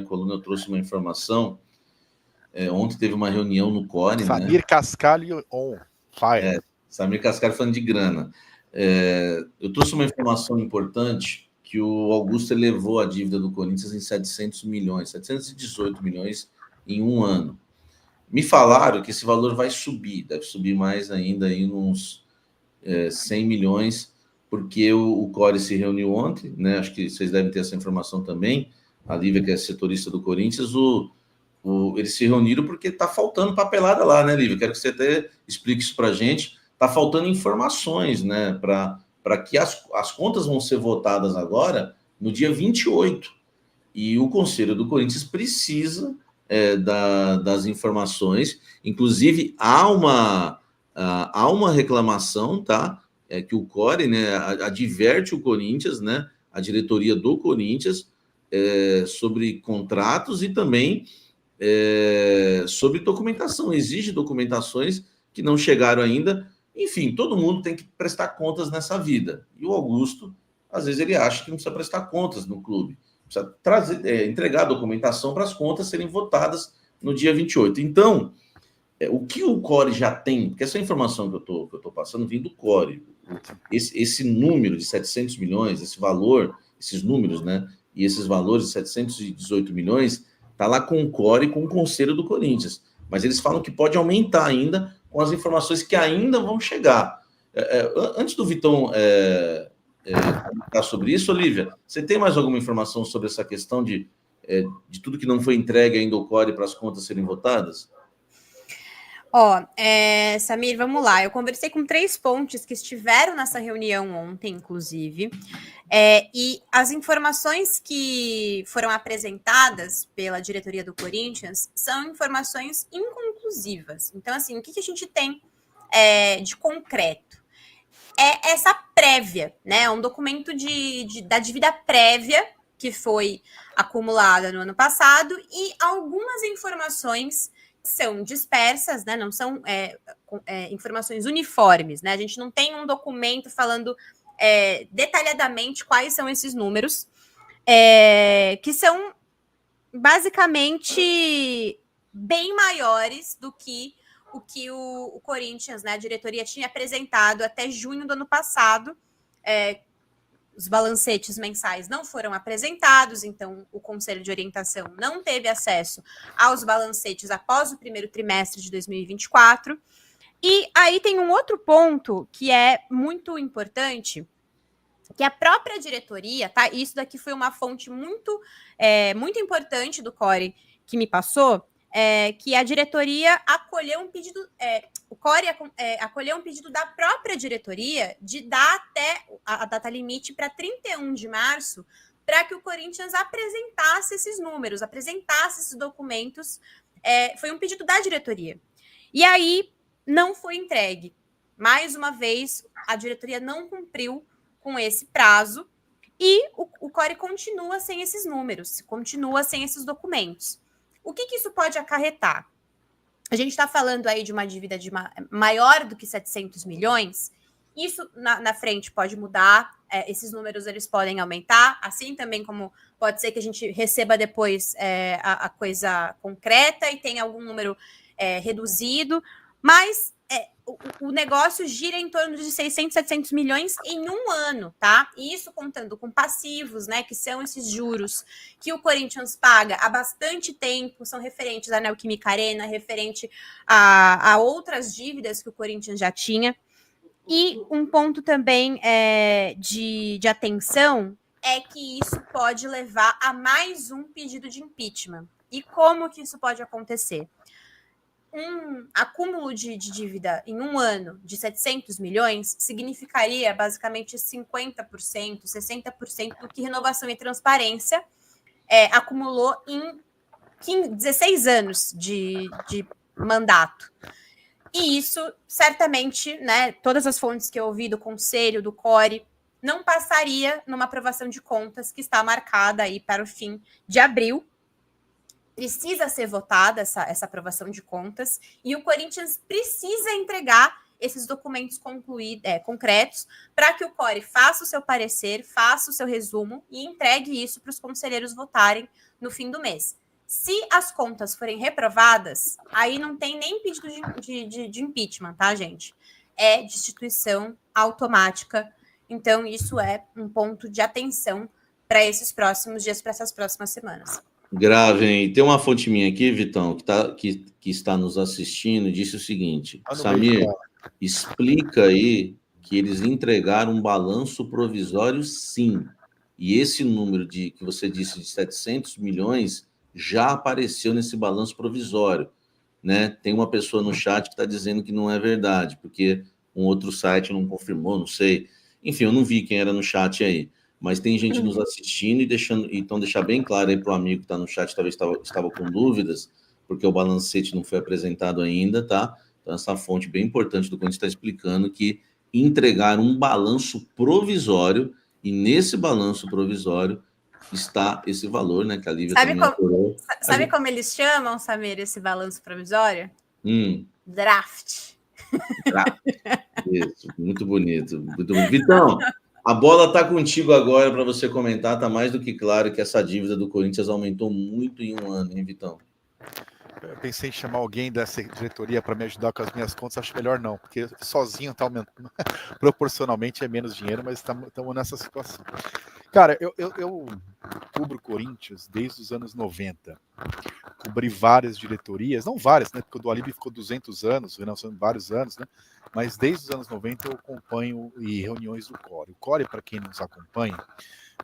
coluna eu trouxe uma informação. Ontem teve uma reunião no CORE, Samir Cascalho on fire. Samir Cascalho falando de grana. Eu trouxe uma informação importante, que o Augusto elevou a dívida do Corinthians em 700 milhões, 718 milhões em um ano. Me falaram que esse valor vai subir, deve subir mais ainda, aí uns 100 milhões, porque o CORE se reuniu ontem, né? Acho que vocês devem ter essa informação também. A Lívia, que é setorista do Corinthians, eles se reuniram porque está faltando papelada lá, né, Lívia? Quero que você até explique isso para a gente. Está faltando informações, né, para que as contas vão ser votadas agora no dia 28. E o Conselho do Corinthians precisa das informações. Inclusive, há uma reclamação, tá? Que o CORE, né, adverte o Corinthians, né, a diretoria do Corinthians, sobre contratos e também sobre documentação. Exige documentações que não chegaram ainda. Enfim, todo mundo tem que prestar contas nessa vida. E o Augusto, às vezes, ele acha que não precisa prestar contas no clube. Precisa entregar a documentação para as contas serem votadas no dia 28. Então, o que o CORE já tem, porque essa informação que eu estou passando vem do CORE. Esse número de 700 milhões, esse valor, esses números, né? E esses valores de 718 milhões, está lá com o CORE e com o Conselho do Corinthians. Mas eles falam que pode aumentar ainda com as informações que ainda vão chegar. Antes do Vitão comentar sobre isso, Olívia, você tem mais alguma informação sobre essa questão de tudo que não foi entregue ainda ao CORE para as contas serem votadas? Samir, vamos lá. Eu conversei com 3 pontes que estiveram nessa reunião ontem, inclusive, e as informações que foram apresentadas pela diretoria do Corinthians são informações inconclusivas. Então, assim, o que a gente tem de concreto? É essa prévia, né? Um documento da dívida prévia que foi acumulada no ano passado e algumas informações são dispersas, né? Não são informações uniformes, né? A gente não tem um documento falando detalhadamente quais são esses números, que são basicamente bem maiores do que o Corinthians, né? A diretoria tinha apresentado até junho do ano passado. Os balancetes mensais não foram apresentados, então o Conselho de Orientação não teve acesso aos balancetes após o primeiro trimestre de 2024. E aí tem um outro ponto que é muito importante, que a própria diretoria, tá? Isso daqui foi uma fonte muito importante do CORE que me passou, que a diretoria acolheu um pedido, o CORE acolheu um pedido da própria diretoria de dar até a data limite para 31 de março, para que o Corinthians apresentasse esses números, apresentasse esses documentos. Foi um pedido da diretoria. E aí não foi entregue. Mais uma vez, a diretoria não cumpriu com esse prazo e o CORE continua sem esses números, continua sem esses documentos. O que isso pode acarretar? A gente está falando aí de uma dívida maior do que 700 milhões. Isso na frente pode mudar, esses números eles podem aumentar, assim também como pode ser que a gente receba depois a coisa concreta e tenha algum número reduzido, mas o negócio gira em torno de 600, 700 milhões em um ano, tá? E isso contando com passivos, né, que são esses juros que o Corinthians paga há bastante tempo, são referentes à Neoquímica Arena, referente a outras dívidas que o Corinthians já tinha. E um ponto também de atenção é que isso pode levar a mais um pedido de impeachment. E como que isso pode acontecer? Um acúmulo de dívida em um ano de 700 milhões significaria basicamente 50%, 60% do que Renovação e Transparência acumulou em 16 anos de mandato. E isso, certamente, né, todas as fontes que eu ouvi do Conselho, do CORE, não passaria numa aprovação de contas que está marcada aí para o fim de abril. Precisa ser votada essa aprovação de contas e o Corinthians precisa entregar esses documentos concretos para que o CORE faça o seu parecer, faça o seu resumo e entregue isso para os conselheiros votarem no fim do mês. Se as contas forem reprovadas, aí não tem nem pedido de impeachment, tá, gente? É destituição automática. Então, isso é um ponto de atenção para esses próximos dias, para essas próximas semanas. Gravem. Tem uma fonte minha aqui, Vitão, que está nos assistindo, e disse o seguinte: Samir, explica aí que eles entregaram um balanço provisório, sim. E esse número que você disse de 700 milhões já apareceu nesse balanço provisório, né? Tem uma pessoa no chat que está dizendo que não é verdade, porque um outro site não confirmou, não sei. Enfim, eu não vi quem era no chat aí, mas tem gente nos assistindo então deixar bem claro aí para o amigo que está no chat, talvez estava com dúvidas, porque o balancete não foi apresentado ainda, tá? Então essa fonte bem importante do Corinthians está explicando que entregaram um balanço provisório, e nesse balanço provisório está esse valor, né, que a Lívia também apurou. Sabe como eles chamam, Samir, esse balanço provisório? Draft. Isso, muito bonito, muito bonito. Vitão, a bola está contigo agora para você comentar. Está mais do que claro que essa dívida do Corinthians aumentou muito em um ano, hein, Vitão? Eu pensei em chamar alguém dessa diretoria para me ajudar com as minhas contas, acho melhor não, porque sozinho está aumentando. Proporcionalmente é menos dinheiro, mas estamos nessa situação. Cara, eu cubro Corinthians desde os anos 90. Cobri várias diretorias, não várias, né? Porque o do Alibi ficou 200 anos, o Renan vários anos, né? Mas desde os anos 90 eu acompanho reuniões do CORE. O CORE, para quem nos acompanha,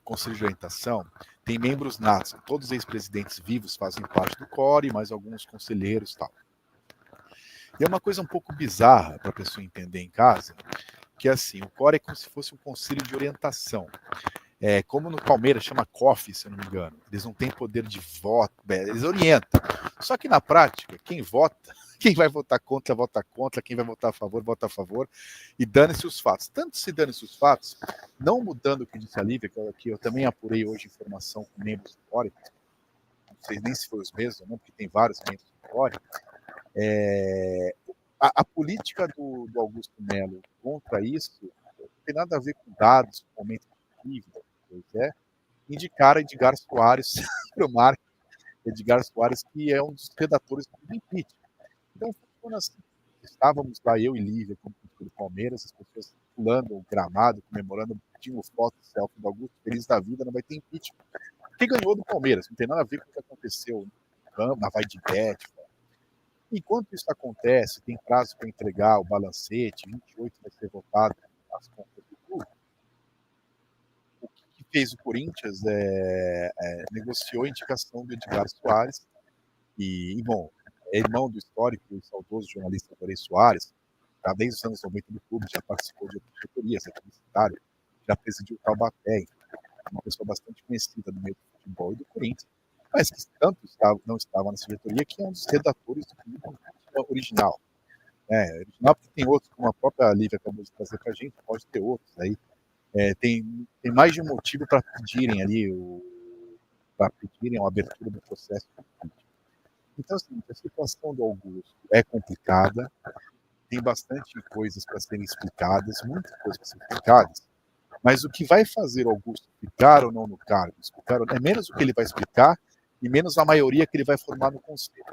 Conselho de Orientação, tem membros natos, todos os ex-presidentes vivos fazem parte do CORE, mais alguns conselheiros e tal. E é uma coisa um pouco bizarra para a pessoa entender em casa, que é assim, o CORE é como se fosse um conselho de orientação. Como no Palmeiras chama COF, se eu não me engano. Eles não têm poder de voto, eles orientam. Só que na prática, quem vota, quem vai votar contra, vota contra, quem vai votar a favor, vota a favor, e dane-se os fatos. Tanto se dane-se os fatos, não mudando o que disse a Lívia, que eu também apurei hoje informação com membros do CORE, não sei nem se foi os mesmos, não, porque tem vários membros do CORE, a política do Augusto Melo contra isso não tem nada a ver com dados, com aumento de dívida, indicar Edgar Soares para o marketing. Edgar Soares, que é um dos redatores do impeachment. Então, funciona assim. Estávamos lá, eu e Lívia, como do Palmeiras, as pessoas pulando o gramado, comemorando, pedindo foto, selfie do Augusto, feliz da vida, não vai ter impeachment. Quem ganhou do Palmeiras? Não tem nada a ver com o que aconteceu na Vai de Bet. Enquanto isso acontece, tem prazo para entregar o balancete, 28 vai ser votado as contas do clube. O que fez o Corinthians negociou a indicação do Edgar Soares e bom, é irmão do histórico e saudoso jornalista Corey Soares, já desde os anos 90 do clube, já participou de outras diretorias, é publicitário, já presidiu o Taubaté, uma pessoa bastante conhecida no meio do futebol e do Corinthians, mas que tanto não estava nessa diretoria, que é um dos redatores do livro original. Original porque tem outros, como a própria Lívia acabou de trazer para a gente, pode ter outros aí. Tem mais de um motivo para pedirem ali a abertura do processo. Então, assim, a situação do Augusto é complicada, tem bastante coisas para serem explicadas, muitas coisas para serem explicadas, mas o que vai fazer o Augusto ficar ou não no cargo, é menos o que ele vai explicar e menos a maioria que ele vai formar no Conselho.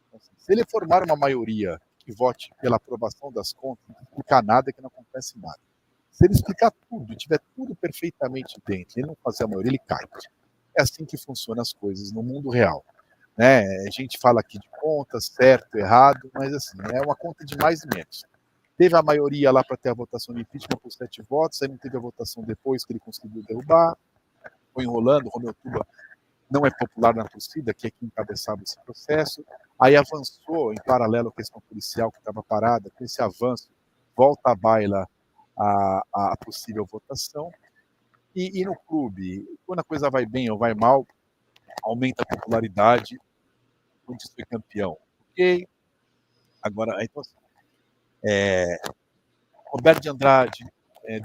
Então, assim, se ele formar uma maioria que vote pela aprovação das contas, não explicar nada, que não acontece nada. Se ele explicar tudo, tiver tudo perfeitamente dentro, ele não fazer a maioria, ele cai. É assim que funcionam as coisas no mundo real. A gente fala aqui de conta, certo, errado, mas assim, é uma conta de mais e menos. Teve a maioria lá para ter a votação de impeachment por 7 votos, aí não teve a votação depois que ele conseguiu derrubar, foi enrolando, o Romeu Tuba não é popular na torcida, que é quem encabeçava esse processo, aí avançou em paralelo a questão policial que estava parada, com esse avanço, volta à baila a possível votação, e no clube, quando a coisa vai bem ou vai mal, aumenta a popularidade, onde foi campeão. Ok? Agora, então, Roberto de Andrade,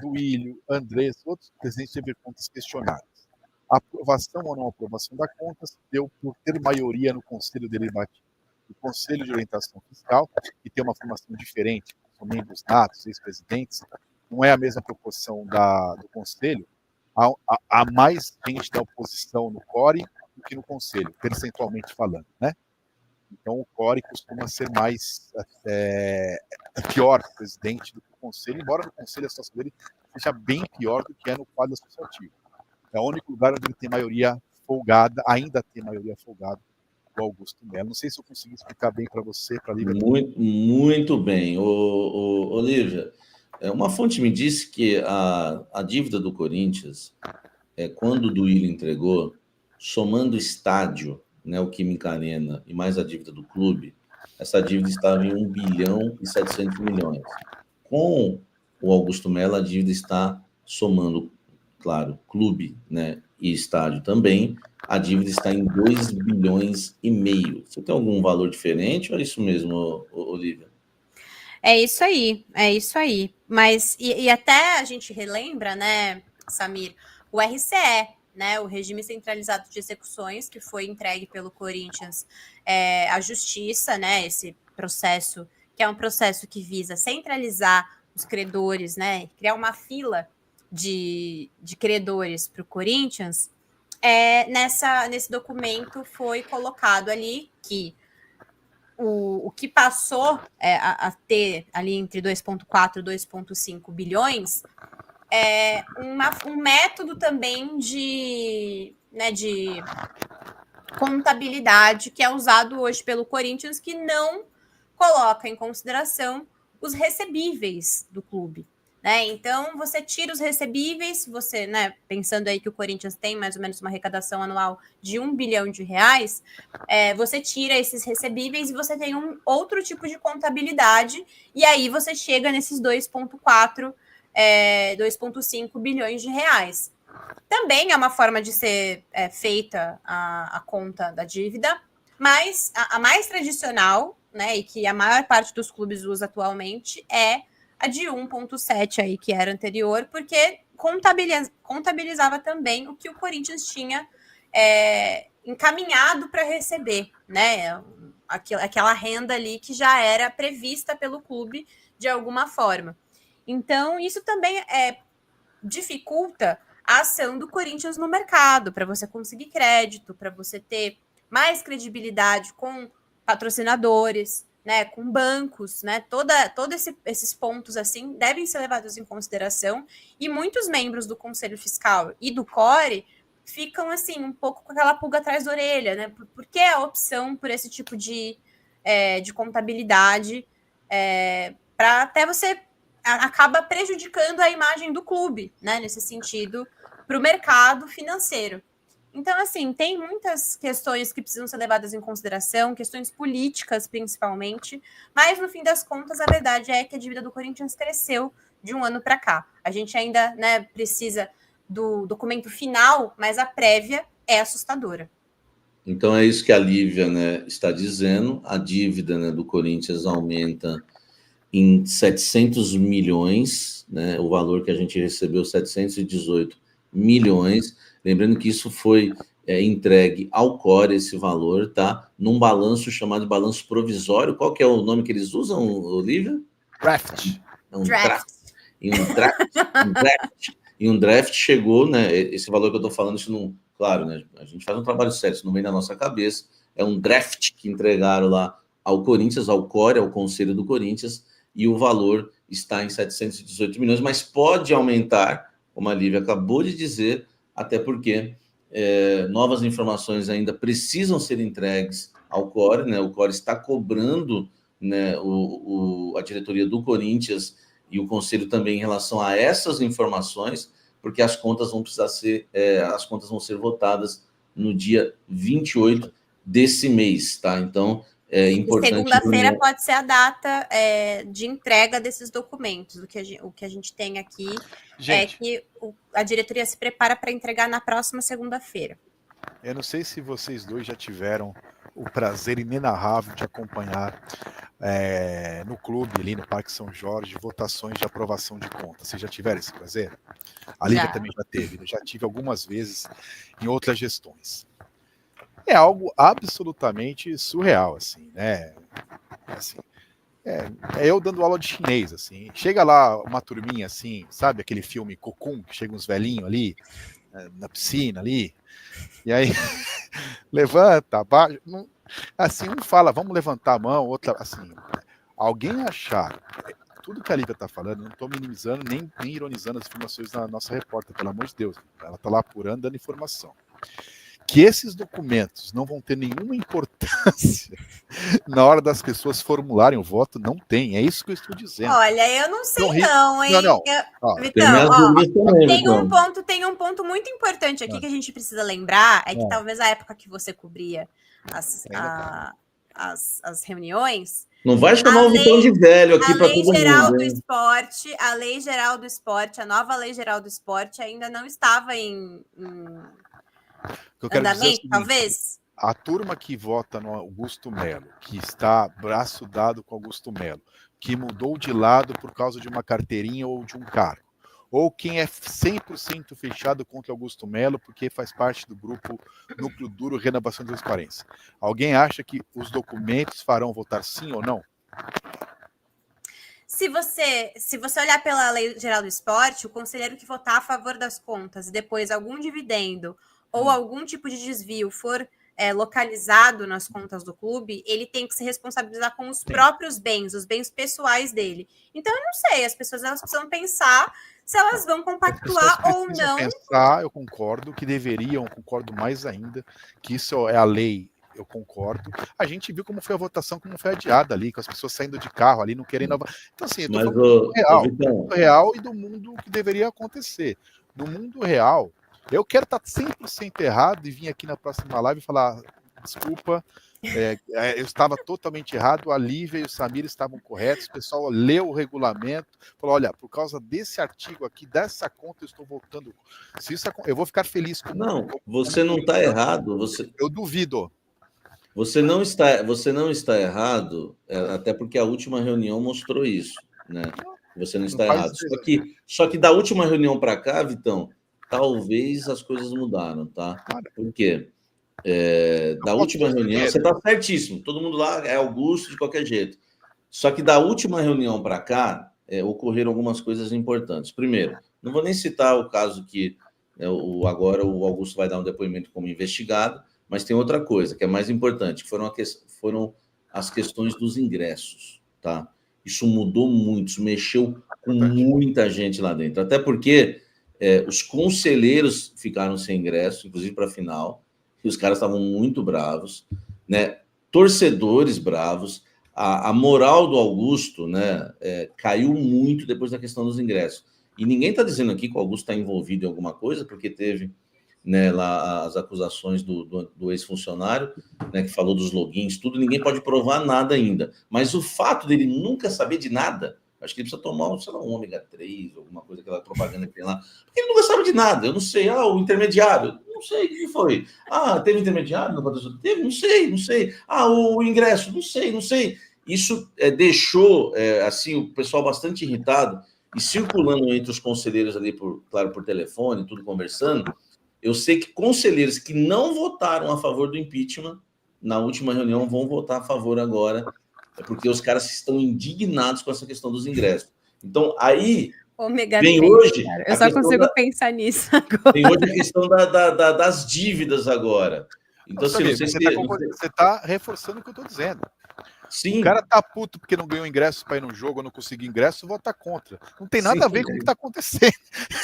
Duílio, Andrés, outros presidentes tiveram contas questionadas. A aprovação ou não aprovação da conta se deu por ter maioria no Conselho Deliberativo, o Conselho de Orientação Fiscal, que tem uma formação diferente, são membros natos, ex-presidentes, não é a mesma proporção do Conselho, há mais gente da oposição no CORE do que no conselho, percentualmente falando, né? Então o Core costuma ser mais pior presidente do que o conselho, embora no conselho a situação dele seja bem pior do que é no quadro associativo. É o único lugar onde ele tem maioria folgada, ainda tem maioria folgada, o Augusto Melo. Não sei se eu consegui explicar bem para você, para a Lívia. Muito bem. Olívia, uma fonte me disse que a dívida do Corinthians, quando o Duílio entregou, somando o estádio, né, o Química Arena, e mais a dívida do clube, essa dívida estava em 1 bilhão e 700 milhões. Com o Augusto Melo, a dívida está somando, claro, clube, né, e estádio também, a dívida está em 2 bilhões e meio. Você tem algum valor diferente ou é isso mesmo, Olívia? É isso aí, é isso aí. Mas, e até a gente relembra, né, Samir, o RCE, né, o Regime Centralizado de Execuções, que foi entregue pelo Corinthians à Justiça, né, esse processo, que é um processo que visa centralizar os credores, né, criar uma fila de credores para o Corinthians, nesse documento foi colocado ali que o que passou a ter ali entre 2,4 e 2,5 bilhões é um método também de contabilidade que é usado hoje pelo Corinthians, que não coloca em consideração os recebíveis do clube. Né? Então, você tira os recebíveis, você, né, pensando aí que o Corinthians tem mais ou menos uma arrecadação anual de 1 bilhão de reais, você tira esses recebíveis e você tem um outro tipo de contabilidade, e aí você chega nesses 2,4, 2,5 bilhões de reais. Também é uma forma de ser feita a conta da dívida, mas a mais tradicional, né, e que a maior parte dos clubes usa atualmente, é a de 1,7 aí, que era anterior, porque contabilizava também o que o Corinthians tinha encaminhado para receber, né? Aquela renda ali que já era prevista pelo clube de alguma forma. Então, isso também dificulta a ação do Corinthians no mercado, para você conseguir crédito, para você ter mais credibilidade com patrocinadores, né, com bancos, né, todos esses pontos assim devem ser levados em consideração, e muitos membros do Conselho Fiscal e do Core ficam assim um pouco com aquela pulga atrás da orelha, né? Por que a opção por esse tipo de contabilidade, para até você acaba prejudicando a imagem do clube, né, nesse sentido, para o mercado financeiro. Então, assim, tem muitas questões que precisam ser levadas em consideração, questões políticas, principalmente, mas, no fim das contas, a verdade é que a dívida do Corinthians cresceu de um ano para cá. A gente ainda, né, precisa do documento final, mas a prévia é assustadora. Então, é isso que a Lívia, né, está dizendo. A dívida, né, do Corinthians aumenta em 700 milhões, né, o valor que a gente recebeu, 718 milhões. Lembrando que isso foi entregue ao Core, esse valor, tá? Num balanço chamado de balanço provisório. Qual que é o nome que eles usam, Olívia? Draft. Em um draft chegou, né? Esse valor que eu estou falando, isso não... Claro, né? A gente faz um trabalho sério, isso não vem da nossa cabeça. É um draft que entregaram lá ao Corinthians, ao Core, ao Conselho do Corinthians, e o valor está em 718 milhões, mas pode aumentar, como a Lívia acabou de dizer, até porque novas informações ainda precisam ser entregues ao Core, né? O Core está cobrando, né, a diretoria do Corinthians e o Conselho também em relação a essas informações, porque as contas vão precisar ser, as contas vão ser votadas no dia 28 desse mês, tá? Então, é importante... Segunda-feira pode ser a data de entrega desses documentos. O que a gente tem aqui é que a diretoria se prepara para entregar na próxima segunda-feira. Eu não sei se vocês dois já tiveram o prazer inenarrável de acompanhar no clube, ali no Parque São Jorge, votações de aprovação de contas. Vocês já tiveram esse prazer? A Lívia também já teve. Eu já tive algumas vezes em outras gestões. É algo absolutamente surreal, assim, né? Assim, eu dando aula de chinês, assim. Chega lá uma turminha, assim, sabe aquele filme Cocoon, que chega uns velhinhos ali, na piscina ali, e aí levanta, abaixa. Assim, um fala, vamos levantar a mão, outra, assim, alguém achar, tudo que a Lívia está falando, não estou minimizando nem ironizando as informações da nossa repórter, pelo amor de Deus, ela está lá apurando, dando informação. Que esses documentos não vão ter nenhuma importância na hora das pessoas formularem o voto, não tem. É isso que eu estou dizendo. Olha, eu não sei não, hein? Não. Vitão, tem um ponto muito importante aqui que a gente precisa lembrar, é que talvez a época que você cobria as reuniões... Não vai chamar o Vitão de velho aqui para todo mundo. A Lei Geral do Esporte, a nova Lei Geral do Esporte ainda não estava em andamento, talvez? A turma que vota no Augusto Melo, que está braço dado com Augusto Melo, que mudou de lado por causa de uma carteirinha ou de um cargo, ou quem é 100% fechado contra Augusto Melo porque faz parte do grupo Núcleo Duro Renovação e Transparência. Alguém acha que os documentos farão votar sim ou não? Se você olhar pela Lei Geral do Esporte, o conselheiro que votar a favor das contas e depois algum dividendo ou algum tipo de desvio for localizado nas contas do clube, ele tem que se responsabilizar com os próprios bens, os bens pessoais dele. Então, eu não sei, as pessoas elas precisam pensar se elas vão compactuar ou não. Pensar, eu concordo que deveriam, concordo mais ainda, que isso é a lei, eu concordo. A gente viu como foi a votação, como foi adiada ali, com as pessoas saindo de carro ali, não querendo... Então, assim, eu tô falando do mundo real e do mundo que deveria acontecer. No mundo real, eu quero estar 100% errado e vir aqui na próxima live e falar, desculpa, eu estava totalmente errado, a Lívia e o Samir estavam corretos, o pessoal leu o regulamento, falou, olha, por causa desse artigo aqui, dessa conta, eu estou votando. Eu vou ficar feliz com... Não, você não está errado. Eu duvido. Você não está errado, até porque a última reunião mostrou isso, né? Você não está errado. Só que da última reunião para cá, Vitão, talvez as coisas mudaram, tá? Por quê? Da última reunião, você está certíssimo, todo mundo lá é Augusto de qualquer jeito. Só que da última reunião para cá, ocorreram algumas coisas importantes. Primeiro, não vou nem citar o caso que agora o Augusto vai dar um depoimento como investigado, mas tem outra coisa que é mais importante, que foram as questões dos ingressos, tá? Isso mudou muito, isso mexeu com muita gente lá dentro, até porque os conselheiros ficaram sem ingresso, inclusive para a final, e os caras estavam muito bravos, né? Torcedores bravos, a moral do Augusto, né, caiu muito depois da questão dos ingressos. E ninguém está dizendo aqui que o Augusto está envolvido em alguma coisa, porque teve, né, lá as acusações do ex-funcionário, né, que falou dos logins, tudo, ninguém pode provar nada ainda. Mas o fato dele nunca saber de nada, acho que ele precisa tomar, sei lá, um ômega 3, alguma coisa, aquela propaganda que tem lá, porque ele nunca sabe de nada, eu não sei, o intermediário, não sei o que foi. Teve intermediário no patrocínio? Teve, não sei. O ingresso, não sei. Isso deixou, assim, o pessoal bastante irritado, e circulando entre os conselheiros ali, claro, por telefone, tudo conversando. Eu sei que conselheiros que não votaram a favor do impeachment na última reunião vão votar a favor agora, porque os caras estão indignados com essa questão dos ingressos. Então, aí ômega vem 3, hoje... Cara. Eu só consigo pensar nisso agora. Tem hoje a questão das dívidas agora. Então, você está reforçando o que eu estou dizendo. Sim. O cara tá puto porque não ganhou ingresso para ir no jogo ou não conseguiu ingresso, vota contra. Não tem nada a ver com o que está acontecendo.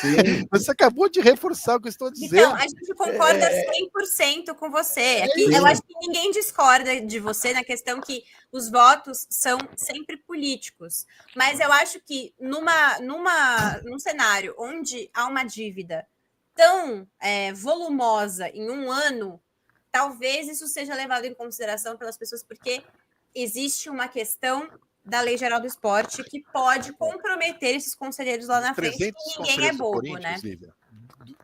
Sim. Você acabou de reforçar o que eu estou dizendo. Então, a gente concorda 100% com você. Aqui, eu acho que ninguém discorda de você na questão que os votos são sempre políticos. Mas eu acho que num cenário onde há uma dívida tão volumosa em um ano, talvez isso seja levado em consideração pelas pessoas, porque existe uma questão da Lei Geral do Esporte que pode comprometer esses conselheiros lá na frente, e ninguém é bobo, né? Lívia,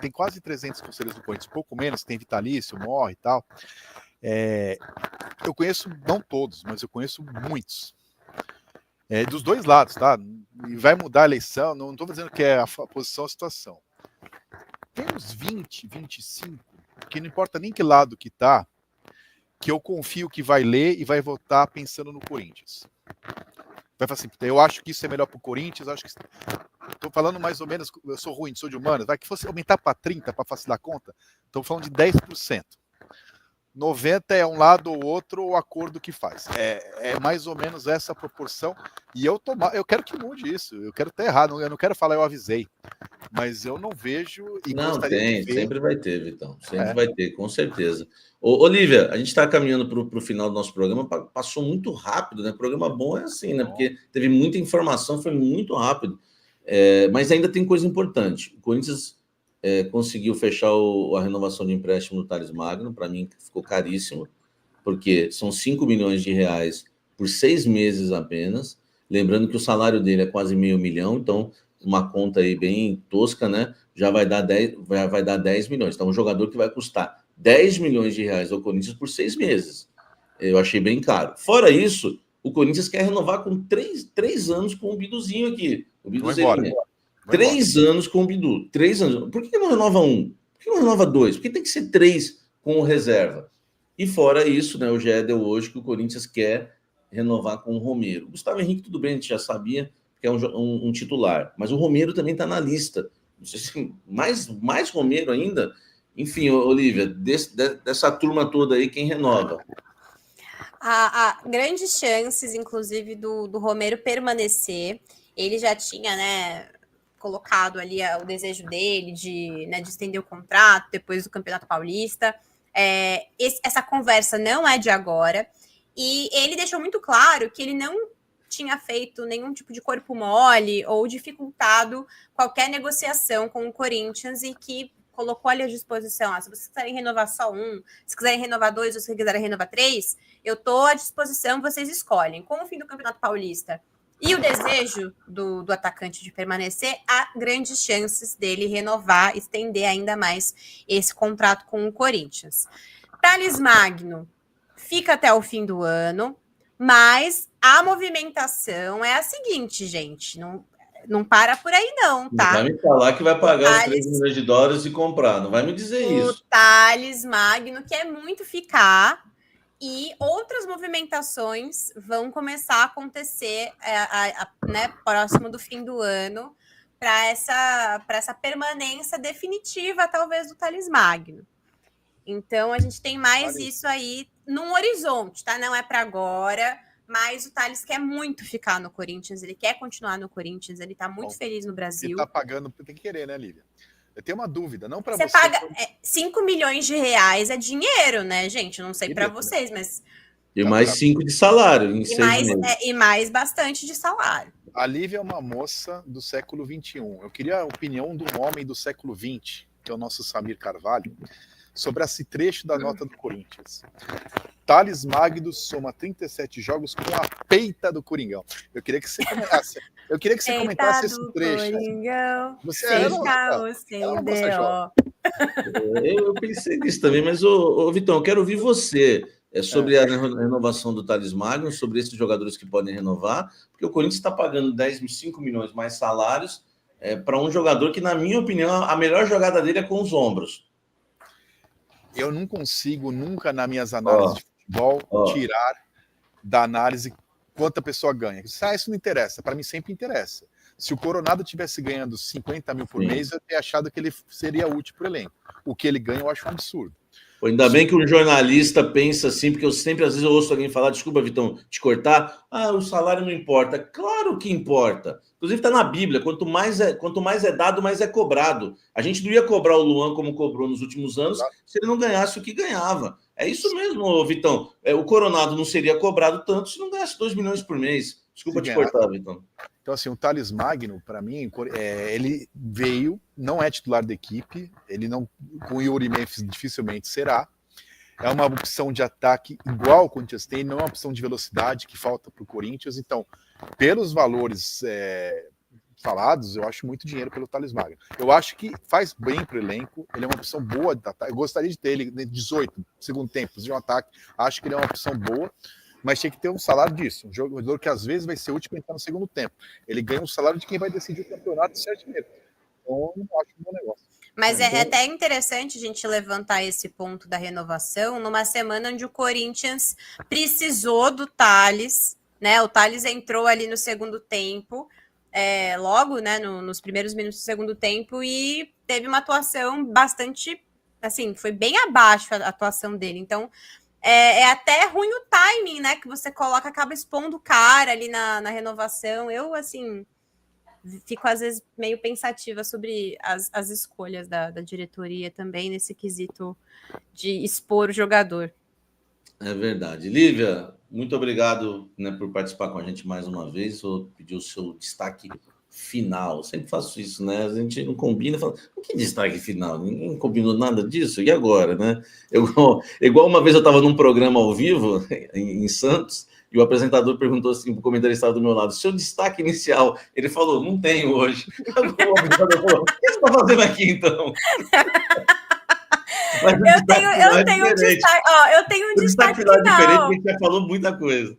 tem quase 300 conselheiros do Corinthians, pouco menos, tem vitalício, morre e tal. Eu conheço, não todos, mas eu conheço muitos. Dos dois lados, tá? E vai mudar a eleição, não estou dizendo que é a posição ou a situação. Tem uns 20, 25, que não importa nem que lado que tá, que eu confio que vai ler e vai votar pensando no Corinthians. Vai falar assim, eu acho que isso é melhor para o Corinthians, acho que... Estou falando mais ou menos, eu sou ruim, sou de humanas, vai que fosse aumentar para 30% para facilitar a conta, estou falando de 10%. 90 é um lado ou outro o acordo que faz. É mais ou menos essa proporção. E eu quero que mude isso. Eu quero estar errado. Eu não quero falar eu avisei. Mas eu não vejo e Não, gostaria de ver. sempre vai ter, Vitão. Sempre vai ter, com certeza. Olivia, a gente está caminhando para o final do nosso programa. Passou muito rápido, né? Programa bom é assim, né? Porque teve muita informação, foi muito rápido. Mas ainda tem coisa importante. O Corinthians conseguiu fechar a renovação de empréstimo do Thales Magno. Para mim, ficou caríssimo, porque são 5 milhões de reais por 6 meses apenas. Lembrando que o salário dele é quase R$500 mil, então uma conta aí bem tosca, né? Já vai dar 10 milhões. Então, um jogador que vai custar 10 milhões de reais ao Corinthians por 6 meses. Eu achei bem caro. Fora isso, o Corinthians quer renovar com 3 anos com o Biduzinho aqui. O Biduzinho. 3 anos com o Bidu. 3 anos. Por que não renova 1? Por que não renova 2? Por que tem que ser 3 com o reserva? E fora isso, né? O GE deu hoje que o Corinthians quer renovar com o Romero. O Gustavo Henrique, tudo bem, a gente já sabia que é um titular. Mas o Romero também está na lista. Não sei se mais Romero ainda. Enfim, Olivia, dessa turma toda aí, quem renova? Há grandes chances, inclusive, do Romero permanecer. Ele já tinha, né, colocado ali o desejo dele de estender o contrato depois do Campeonato Paulista. Essa conversa não é de agora. E ele deixou muito claro que ele não tinha feito nenhum tipo de corpo mole ou dificultado qualquer negociação com o Corinthians e que colocou ali à disposição. Se vocês quiserem renovar só 1, se quiserem renovar 2, ou se quiserem renovar 3, eu estou à disposição, vocês escolhem. Com o fim do Campeonato Paulista e o desejo do atacante de permanecer, há grandes chances dele renovar, estender ainda mais esse contrato com o Corinthians. Thales Magno fica até o fim do ano, mas a movimentação é a seguinte, gente, não para por aí não, tá? Não vai me falar que vai pagar os 3 milhões de dólares e comprar, não vai me dizer isso. O Thales Magno quer muito ficar e outras movimentações vão começar a acontecer né, próximo do fim do ano para essa permanência definitiva, talvez, do Thales Magno. Então, a gente tem mais isso aí num horizonte, tá? Não é para agora, mas o Thales quer muito ficar no Corinthians, ele quer continuar no Corinthians, ele tá muito feliz no Brasil. Ele tá pagando, tem que querer, né, Lívia? Eu tenho uma dúvida, não para você. Você paga 5 milhões de reais, é dinheiro, né, gente? Eu não sei para vocês, mas... E mais 5 de salário em 6 meses. E mais bastante de salário. A Lívia é uma moça do século XXI. Eu queria a opinião de um homem do século XX, que é o nosso Samir Carvalho, sobre esse trecho da nota do Corinthians. Thales Magno soma 37 jogos com a peita do Coringão. Eu queria que você comentasse. Eu queria que você comentasse esse trecho. Coringão, você eu pensei nisso também, mas, Vitão, eu quero ouvir você sobre a renovação do Thales Magno, sobre esses jogadores que podem renovar, porque o Corinthians está pagando 5 milhões mais salários para um jogador que, na minha opinião, a melhor jogada dele é com os ombros. Eu não consigo nunca, nas minhas análises de futebol, tirar da análise quanto a pessoa ganha. Isso não interessa. Para mim, sempre interessa. Se o Coronado tivesse ganhando 50 mil por mês, eu teria achado que ele seria útil para o elenco. O que ele ganha, eu acho um absurdo. Ainda bem que um jornalista pensa assim, porque às vezes eu ouço alguém falar, desculpa, Vitão, te cortar, o salário não importa. Claro que importa. Inclusive está na Bíblia, quanto mais é dado, mais é cobrado. A gente não ia cobrar o Luan como cobrou nos últimos anos, se ele não ganhasse o que ganhava. É isso mesmo, Vitão. O Coronado não seria cobrado tanto se não ganhasse 2 milhões por mês. Desculpa te cortar, Vitão. Então, assim, o Thales Magno, para mim, ele veio, não é titular da equipe, ele não, com o Yuri Memphis dificilmente será. É uma opção de ataque igual o Corinthians tem, não é uma opção de velocidade que falta para o Corinthians. Então, pelos valores falados, eu acho muito dinheiro pelo Thales Magno. Eu acho que faz bem para o elenco, ele é uma opção boa de ataque. Eu gostaria de ter ele 18 segundo tempo de um ataque, acho que ele é uma opção boa. Mas tinha que ter um salário disso. Um jogador que às vezes vai ser útil para entrar no segundo tempo. Ele ganha um salário de quem vai decidir o campeonato certo mesmo. Então, eu não acho um bom negócio. Mas é até interessante a gente levantar esse ponto da renovação numa semana onde o Corinthians precisou do Thales, né? O Thales entrou ali no segundo tempo, logo, né, nos primeiros minutos do segundo tempo, e teve uma atuação bastante assim, foi bem abaixo a atuação dele. Então, é até ruim o timing, né? Que você coloca, acaba expondo o cara ali na renovação. Eu, assim, fico às vezes meio pensativa sobre as escolhas da diretoria também, nesse quesito de expor o jogador. É verdade. Lívia, muito obrigado, né, por participar com a gente mais uma vez. Vou pedir o seu destaque final. Eu sempre faço isso, né? A gente não combina, fala, o que destaque final? Ninguém combinou nada disso, e agora, né? Igual uma vez eu estava num programa ao vivo em Santos, e o apresentador perguntou assim, o comentarista estava do meu lado, seu destaque inicial? Ele falou, não tenho hoje. O apresentador falou, o que você está fazendo aqui, então? Eu tenho um destaque final. Diferente, porque a gente já falou muita coisa.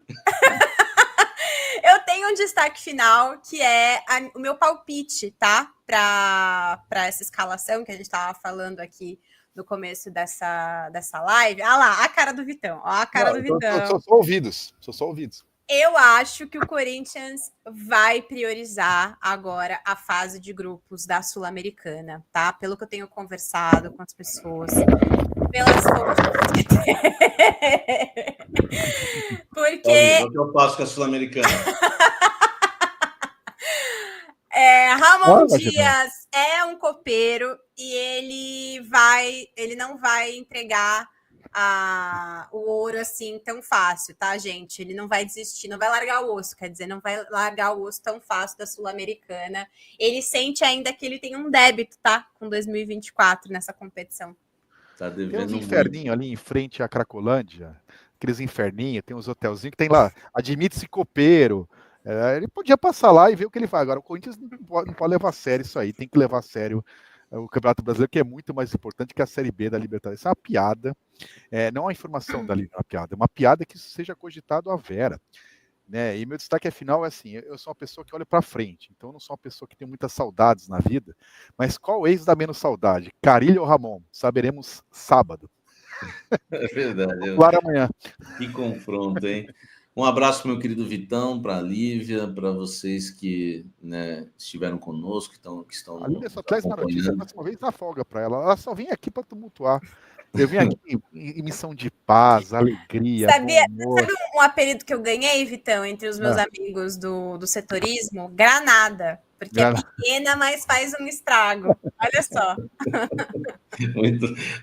Eu tenho um destaque final, que é o meu palpite, tá? Para essa escalação que a gente estava falando aqui no começo dessa live. Ah lá, a cara do Vitão. Ó, a cara do Vitão. São só ouvidos. Eu acho que o Corinthians vai priorizar agora a fase de grupos da Sul-Americana, tá? Pelo que eu tenho conversado com as pessoas, pelas fontes. Porque... O que eu faço com a Sul-Americana? Ramon Dias é um copeiro e ele não vai entregar o ouro assim tão fácil, tá, gente? Ele não vai desistir, não vai largar o osso, quer dizer, não vai largar o osso tão fácil da Sul-Americana. Ele sente ainda que ele tem um débito, tá? Com 2024 nessa competição. Tá devendo. Tem uns inferninhos ali em frente à Cracolândia, aqueles inferninhos, tem uns hotelzinhos que tem lá, admite-se copeiro. Ele podia passar lá e ver o que ele faz. Agora, o Corinthians não pode levar a sério isso aí, tem que levar a sério o Campeonato Brasileiro, que é muito mais importante que a Série B da Libertadores. Isso é uma piada, não é uma informação da Liga, é uma piada, é uma piada que isso seja cogitado à vera. Né? E meu destaque final é assim, eu sou uma pessoa que olha para frente, então eu não sou uma pessoa que tem muitas saudades na vida, mas qual ex dá menos saudade, Carille ou Ramon? Saberemos sábado. É verdade. Claro, amanhã. Que confronto, hein? Um abraço para o meu querido Vitão, para a Lívia, para vocês que, né, estiveram conosco, que estão a Lívia só traz uma notícia, a próxima vez dá folga para ela. Ela só vem aqui para tumultuar. Eu vim aqui em missão de paz, alegria, sabe um apelido que eu ganhei, Vitão, entre os meus amigos do setorismo? Granada. Porque é pequena, mas faz um estrago. Olha só.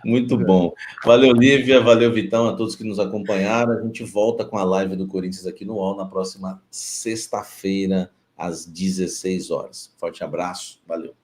Muito bom. Valeu, Lívia. Valeu, Vitão, a todos que nos acompanharam. A gente volta com a live do Corinthians aqui no UOL na próxima sexta-feira, às 16 horas. Forte abraço. Valeu.